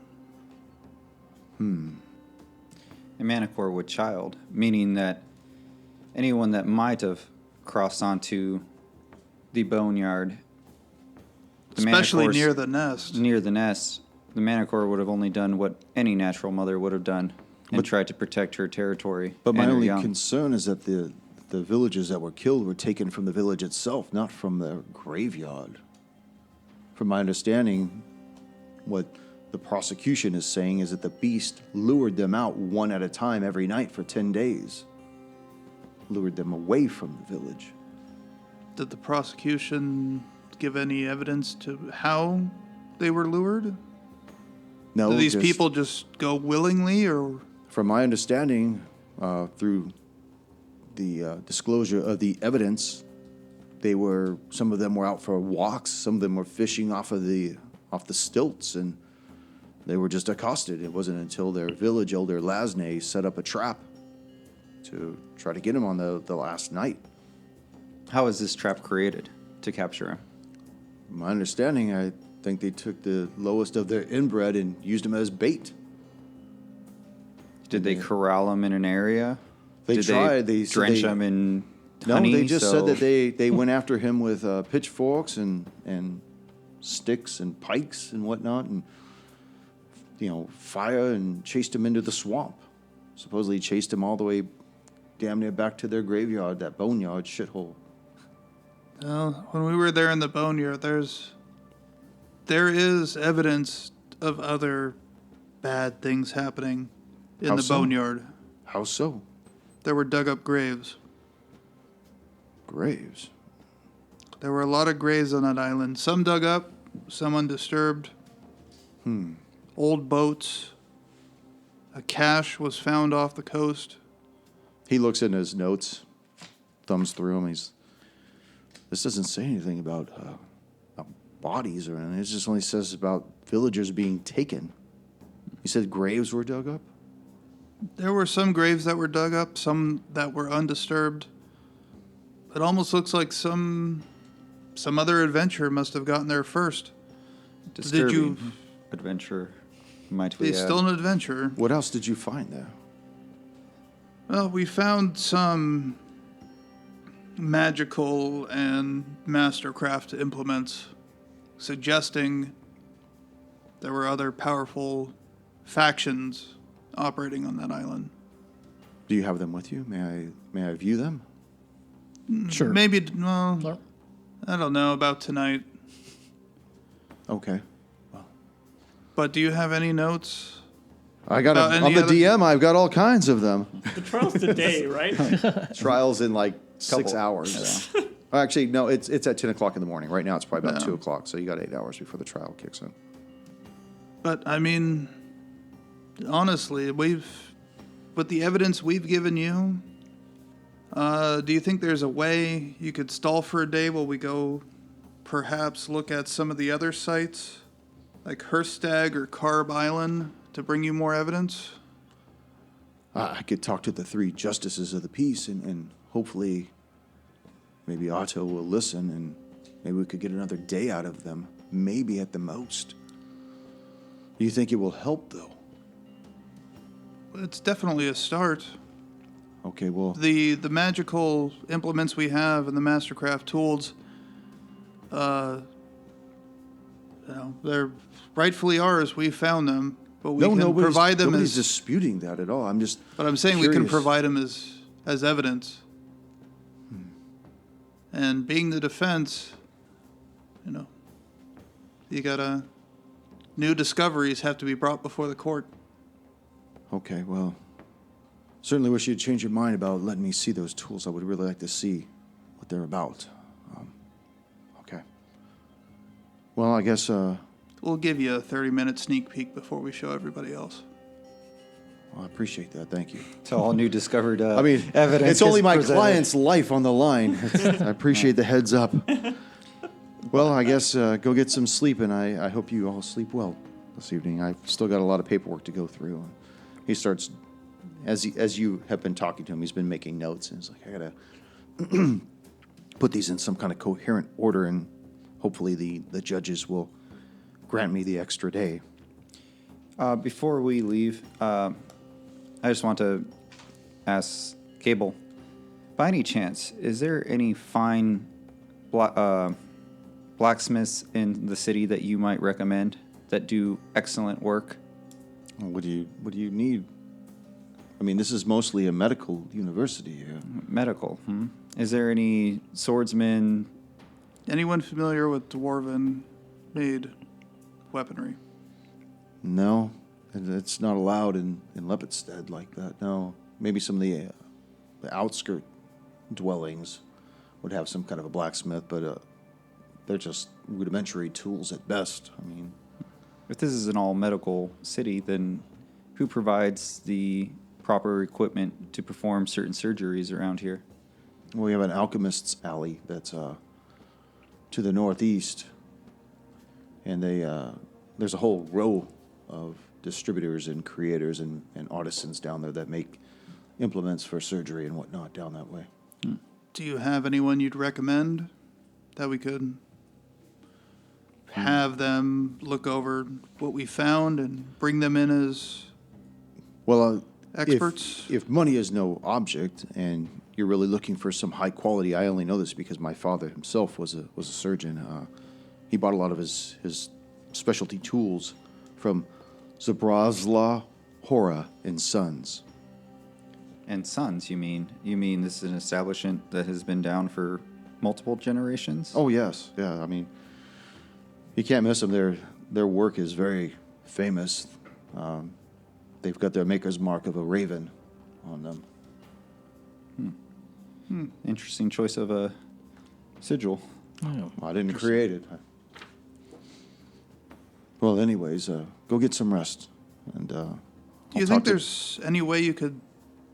A manticore with child, meaning that anyone that might have crossed onto the boneyard, Especially manticore's- near the nest. near the nest, the manticore would have only done what any natural mother would have done and tried to protect her territory. But my and her only young. concern is that the villagers that were killed were taken from the village itself, not from the graveyard. From my understanding, what the prosecution is saying is that the beast lured them out one at a time every night for 10 days. Lured them away from the village. Did the prosecution give any evidence to how they were lured? No, Did these just- people just go willingly, or From my understanding, through the disclosure of the evidence, some of them were out for walks, some of them were fishing off the stilts, and they were just accosted. It wasn't until their village elder Lasne set up a trap to try to get him on the last night. How is this trap created to capture him? From my understanding, I think they took the lowest of their inbred and used him as bait. Did they corral him in an area? They Did tried. They They said drench they- him in No, honey? they just said so- that they went after him with pitchforks and sticks and pikes and whatnot, and fire, and chased him into the swamp. Supposedly chased him all the way damn near back to their graveyard, that boneyard shithole. when we were there in the boneyard, there is evidence of other bad things happening in How the so? boneyard. How so? There were dug up graves. Graves. There were a lot of graves on that island. Some dug up, some undisturbed. Old boats. A cache was found off the coast. He looks in his notes, thumbs through them. This doesn't say anything about bodies or anything. It just only says about villagers being taken. He said graves were dug up? There were some graves that were dug up, some that were undisturbed. It almost looks like some other adventurer must have gotten there first. Disturbing Did you? adventure, might we He's add. still an adventurer. What else did you find there? Well, we found some magical and mastercraft implements, suggesting there were other powerful factions operating on that island. Do you have them with you? May I view them? Sure. Maybe, well, Sure. I don't know about tonight. Okay. But do you have any notes? I got About I'm any the other- DM. I've got all kinds of them. The trial's today, right? Trials in like 6 Couple. hours. Actually, no, it's at 10 o'clock in the morning. Right now, it's probably about No. 2 o'clock. So you got 8 hours before the trial kicks in. But I mean, honestly, with the evidence we've given you, do you think there's a way you could stall for a day while we go perhaps look at some of the other sites, like Herstag or Carb Island, to bring you more evidence? I could talk to the 3 justices of the peace, and hopefully maybe Otto will listen, and maybe we could get another day out of them, maybe at the most. Do you think it will help, though? It's definitely a start. Okay, well, The magical implements we have and the Mastercraft tools, they're rightfully ours. We found them, but we can provide them nobody's as. disputing that at all. I'm just. But I'm saying we can curious. provide them as evidence. And being the defense, you gotta. New discoveries have to be brought before the court. Okay, well, certainly wish you'd change your mind about letting me see those tools. I would really like to see what they're about. Okay. Well, I guess We'll give you a 30-minute sneak peek before we show everybody else. Well, I appreciate that. Thank you. It's all new discovered I mean, evidence. it's only is my presented. client's life on the line. I appreciate the heads up. Well, I guess go get some sleep, and I hope you all sleep well this evening. I've still got a lot of paperwork to go through. He starts, as you have been talking to him, he's been making notes, and he's like, I gotta put these in some kind of coherent order, and hopefully the judges will grant me the extra day. Before we leave, I just want to ask Cable, by any chance, is there any fine blacksmiths in the city that you might recommend that do excellent work? What do you need? I mean, this is mostly a medical university here. Medical. Is there any swordsmen? Anyone familiar with dwarven-made weaponry? No, it's not allowed in Lepidstead like that. No, maybe some of the outskirt dwellings would have some kind of a blacksmith, but they're just rudimentary tools at best. I mean, If this is an all-medical city, then who provides the proper equipment to perform certain surgeries around here? we have an alchemist's alley that's to the northeast, and there's a whole row of distributors and creators and artisans down there that make implements for surgery and whatnot down that way. Do you have anyone you'd recommend that we could have them look over what we found and bring them in as Well, experts? If money is no object and you're really looking for some high quality, I only know this because my father himself was a surgeon. He bought a lot of his specialty tools from Zabrazla, Hora, and Sons. And sons, you mean? You mean this is an establishment that has been down for multiple generations? Oh yes, yeah. I mean, you can't miss them. Their work is very famous. They've got their maker's mark of a raven on them. Interesting choice of a sigil. I didn't create it. Well, anyways, go get some rest. And Do you think there's any way you could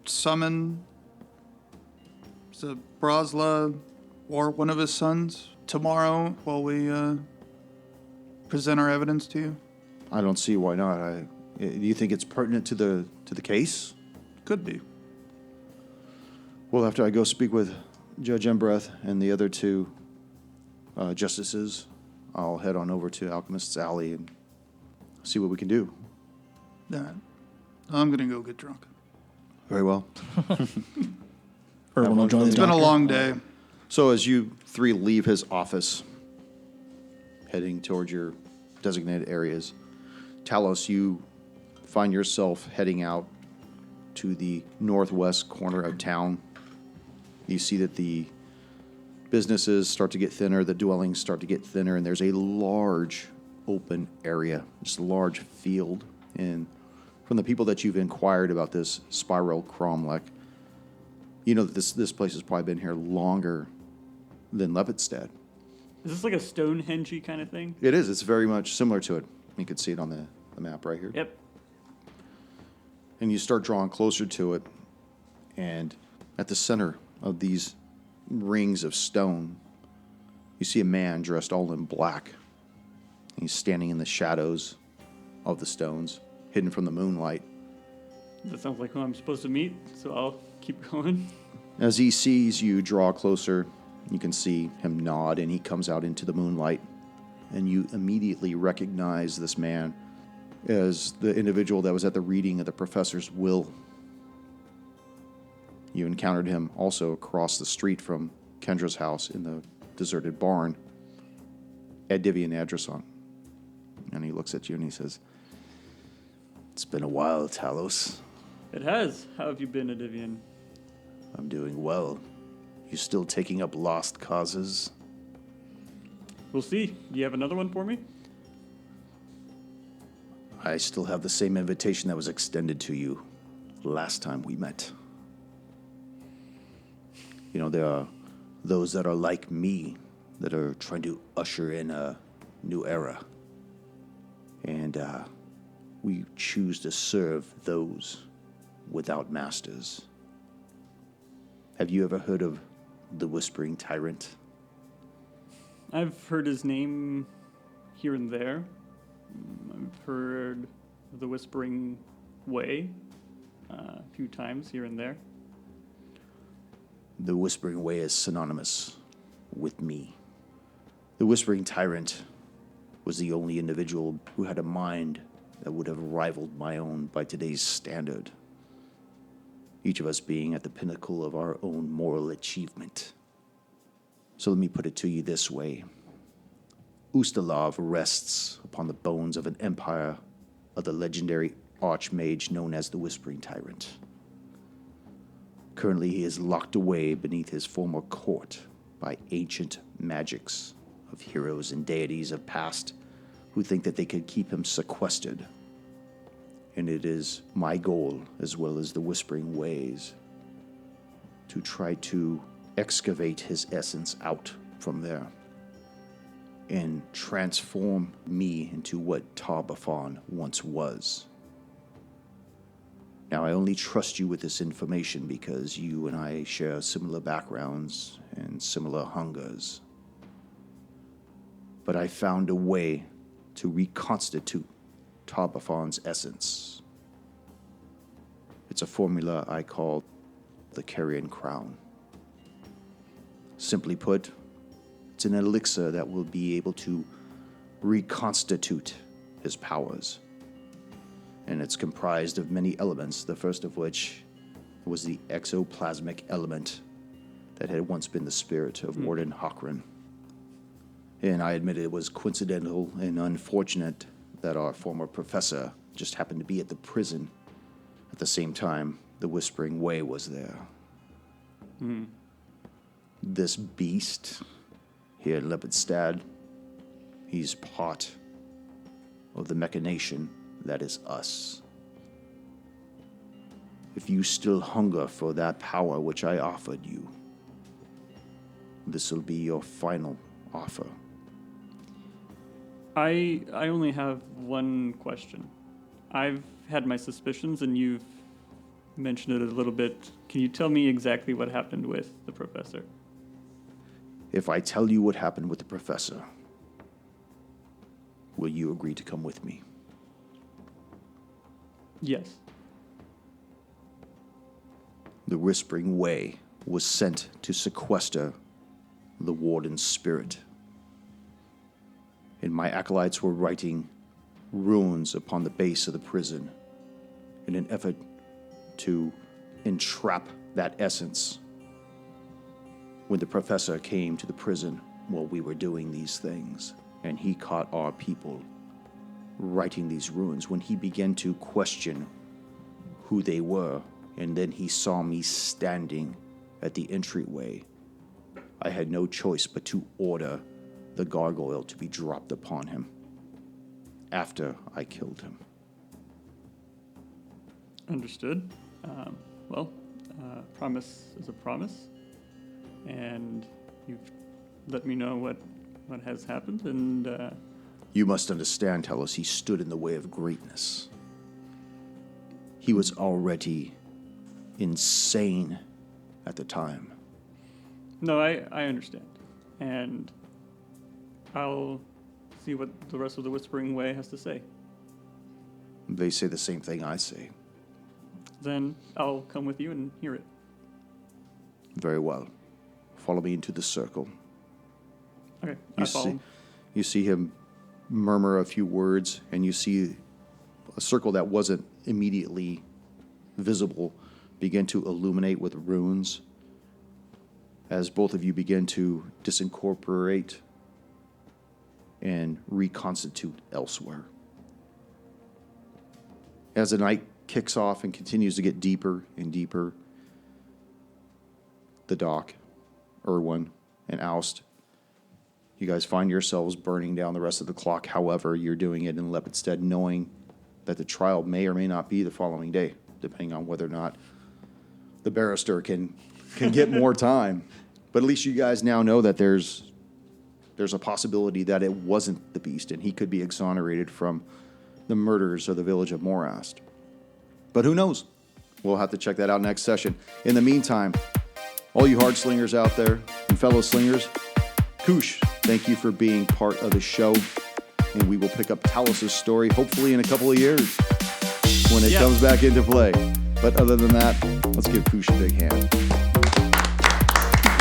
summon Zabrazla or one of his sons tomorrow while we present our evidence to you? I don't see why not. Do you think it's pertinent to the case? Could be. Well, after I go speak with Judge Embreth and the other two justices, I'll head on over to Alchemist's Alley and see what we can do. All right. I'm going to go get drunk. Very well. Urban will join the It's been a doctor. long day. So as you three leave his office, heading towards your designated areas, Talos, you find yourself heading out to the northwest corner of town. You see that the businesses start to get thinner, the dwellings start to get thinner, and there's a large open area, just a large field. And from the people that you've inquired about this spiral cromlech, you know that this place has probably been here longer than Lepidstead. Is this like a Stonehenge kind of thing? It is. It's very much similar to it. You can see it on the map right here. Yep. And you start drawing closer to it, and at the center of these rings of stone, you see a man dressed all in black. He's standing in the shadows of the stones, hidden from the moonlight. That sounds like who I'm supposed to meet, so I'll keep going. As he sees you draw closer, you can see him nod, and he comes out into the moonlight, and you immediately recognize this man as the individual that was at the reading of the professor's will. You encountered him also across the street from Kendra's house in the deserted barn, Edivian Adrason. And he looks at you and he says, "It's been a while, Talos. It has. How have you been, Edivian? I'm doing well. You still taking up lost causes?" We'll see. Do you have another one for me? I still have the same invitation that was extended to you last time we met. You know, there are those that are like me that are trying to usher in a new era. And we choose to serve those without masters. Have you ever heard of the Whispering Tyrant? I've heard his name here and there. I've heard the Whispering Way a few times here and there. The Whispering Way is synonymous with me. The Whispering Tyrant was the only individual who had a mind that would have rivaled my own by today's standard. Each of us being at the pinnacle of our own moral achievement. So let me put it to you this way. Ustalov rests upon the bones of an empire of the legendary archmage known as the Whispering Tyrant. Currently, he is locked away beneath his former court by ancient magics of heroes and deities of past who think that they could keep him sequestered. And it is my goal, as well as the Whispering Ways, to try to excavate his essence out from there and transform me into what Tar-Baphon once was. Now, I only trust you with this information because you and I share similar backgrounds and similar hungers. But I found a way to reconstitute Tar-Baphon's essence. It's a formula I call the Carrion Crown. Simply put, it's an elixir that will be able to reconstitute his powers. And it's comprised of many elements, the first of which was the exoplasmic element that had once been the spirit of Warden Hockran. And I admit it was coincidental and unfortunate that our former professor just happened to be at the prison at the same time the Whispering Way was there. This beast here in Lepidstad, he's part of the machination that is us. If you still hunger for that power which I offered you, this will be your final offer. I only have one question. I've had my suspicions, and you've mentioned it a little bit. Can you tell me exactly what happened with the professor? If I tell you what happened with the professor, will you agree to come with me? Yes. The Whispering Way was sent to sequester the Warden's spirit. And my acolytes were writing runes upon the base of the prison in an effort to entrap that essence. When the professor came to the prison while we were doing these things, and he caught our people writing these runes, when he began to question who they were, and then he saw me standing at the entryway, I had no choice but to order the gargoyle to be dropped upon him after I killed him. Understood. Promise is a promise, and you've let me know what has happened, and You must understand, Talos, he stood in the way of greatness. He was already insane at the time. no, I understand, and I'll see what the rest of the Whispering Way has to say. They say the same thing I say. Then I'll come with you and hear it. Very well. Follow me into the circle. Okay, I follow. You see him murmur a few words, and you see a circle that wasn't immediately visible begin to illuminate with runes as both of you begin to disincorporate and reconstitute elsewhere. As the night kicks off and continues to get deeper and deeper, the Doc, Irwin, and Oust, you guys find yourselves burning down the rest of the clock. However, you're doing it in Lepidstead, knowing that the trial may or may not be the following day, depending on whether or not the barrister can get more time. But at least you guys now know that there's a possibility that it wasn't the beast, and he could be exonerated from the murders of the village of Morast. But who knows? We'll have to check that out next session. In the meantime, all you hard slingers out there and fellow slingers, Koosh, thank you for being part of the show. And we will pick up Talos' story hopefully in a couple of years when it comes back into play. But other than that, let's give Koosh a big hand.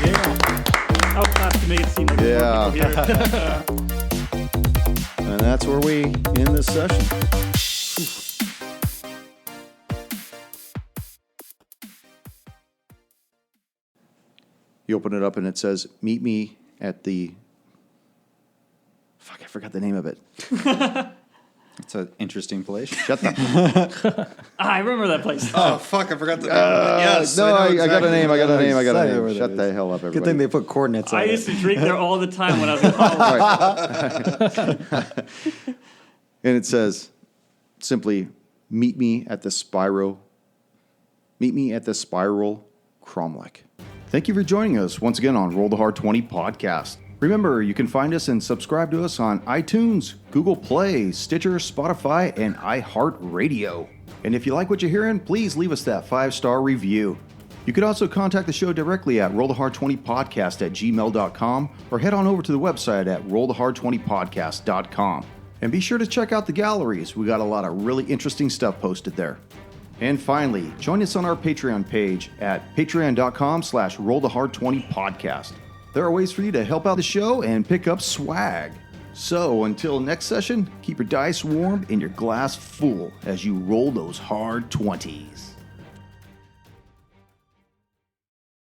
Yeah. I'll clap to make it seem like more people here. And that's where we end this session. You open it up and it says, meet me at the... Fuck, I forgot the name of it. It's an interesting place. Shut the... I remember that place. Oh, fuck, I forgot the name. Yes. No, I got a name. Exactly where that Shut is. the hell up, everybody. Good thing they put coordinates on I it. used to drink there all the time when I was in college. And it says, simply, meet me at the Spiral Cromlech. Thank you for joining us once again on Roll the Hard 20 podcast. Remember, you can find us and subscribe to us on iTunes, Google Play, Stitcher, Spotify, and iHeart Radio. And if you like what you're hearing, please leave us that 5-star review. You could also contact the show directly at rollthehard20podcast@gmail.com or head on over to the website at rollthehard20podcast.com. And be sure to check out the galleries. We got a lot of really interesting stuff posted there. And finally, join us on our Patreon page at patreon.com/rollthehard20podcast. There are ways for you to help out the show and pick up swag. So until next session, keep your dice warm and your glass full as you roll those hard 20s.